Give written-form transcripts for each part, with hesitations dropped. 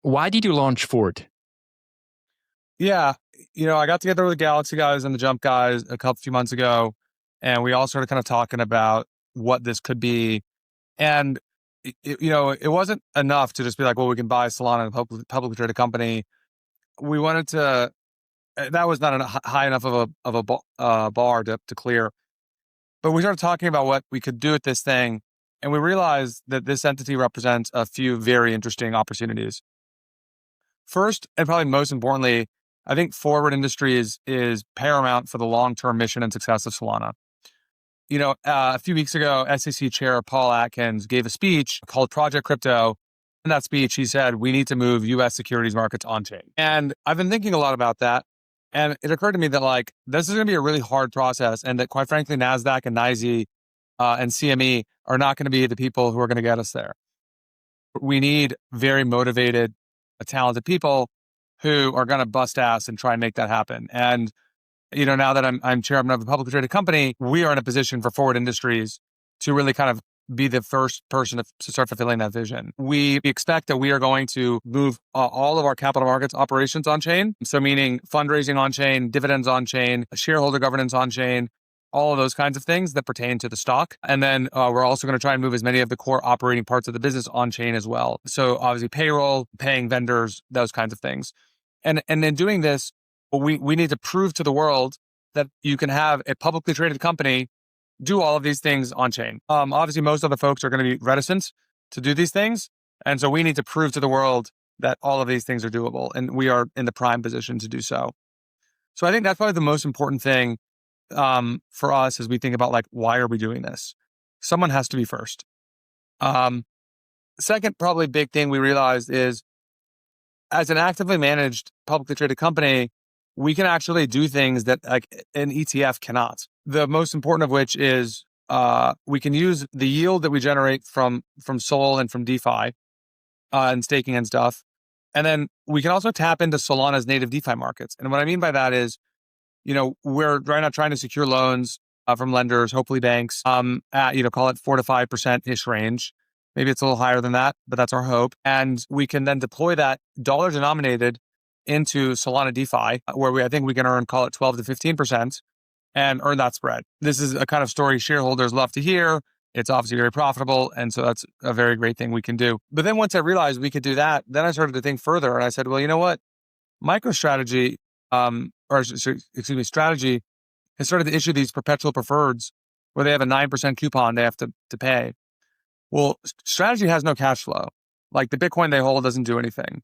Why did you launch Ford? Yeah, I got together with the Galaxy guys and the Jump guys few months ago, and we all started kind of talking about what this could be. And it wasn't enough to just be like, well, we can buy Solana, a publicly traded company. We wanted to. That was not high enough of a bar to clear. But we started talking about what we could do with this thing, and we realized that this entity represents a few very interesting opportunities. First, and probably most importantly, I think forward industry is paramount for the long-term mission and success of Solana. A few weeks ago, SEC Chair Paul Atkins gave a speech called Project Crypto. In that speech, he said, we need to move US securities markets on-chain. And I've been thinking a lot about that. And it occurred to me that this is going to be a really hard process, and that quite frankly, NASDAQ and NYSE and CME are not going to be the people who are going to get us there. We need very motivated, talented people who are going to bust ass and try and make that happen. And now that I'm chairman of a publicly traded company, we are in a position for Forward Industries to really kind of be the first person to start fulfilling that vision. We expect that we are going to move all of our capital markets operations on chain. So meaning fundraising on chain, dividends on chain, shareholder governance on chain, all of those kinds of things that pertain to the stock. And then we're also going to try and move as many of the core operating parts of the business on chain as well. So obviously payroll, paying vendors, those kinds of things. And in doing this, we need to prove to the world that you can have a publicly traded company do all of these things on chain. Obviously, most other folks are going to be reticent to do these things. And so we need to prove to the world that all of these things are doable. And we are in the prime position to do so. So I think that's probably the most important thing for us as we think about why are we doing this? Someone has to be first. Second, probably big thing we realized is as an actively managed publicly traded company, we can actually do things that an ETF cannot. The most important of which is we can use the yield that we generate from Sol and from DeFi and staking and stuff. And then we can also tap into Solana's native DeFi markets. And what I mean by that is, we're right now trying to secure loans from lenders, hopefully banks, at, call it 4 to 5%-ish range. Maybe it's a little higher than that, but that's our hope. And we can then deploy that dollar denominated into Solana DeFi, where I think we can earn, call it 12 to 15%, and earn that spread. This is a kind of story shareholders love to hear. It's obviously very profitable, and so that's a very great thing we can do. But then once I realized we could do that, then I started to think further, and I said, well, you know what? MicroStrategy, Strategy has started to issue these perpetual preferreds where they have a 9% coupon they have to pay. Well, Strategy has no cash flow. Like the Bitcoin they hold doesn't do anything.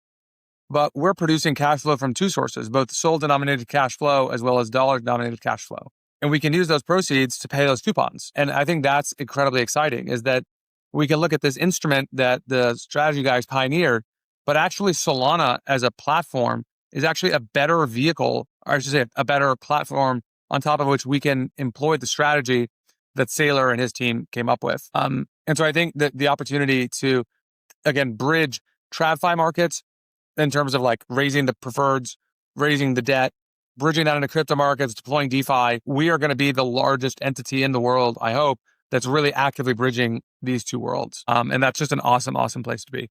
But we're producing cash flow from two sources, both SOL-denominated cash flow as well as dollar-denominated cash flow. And we can use those proceeds to pay those coupons. And I think that's incredibly exciting, is that we can look at this instrument that the strategy guys pioneered, but actually Solana as a platform is actually a better vehicle, or I should say a better platform on top of which we can employ the strategy that Saylor and his team came up with. And so I think that the opportunity to, again, bridge TradFi markets in terms of raising the preferreds, raising the debt, bridging that into crypto markets, deploying DeFi, we are going to be the largest entity in the world, I hope, that's really actively bridging these two worlds. And that's just an awesome, awesome place to be.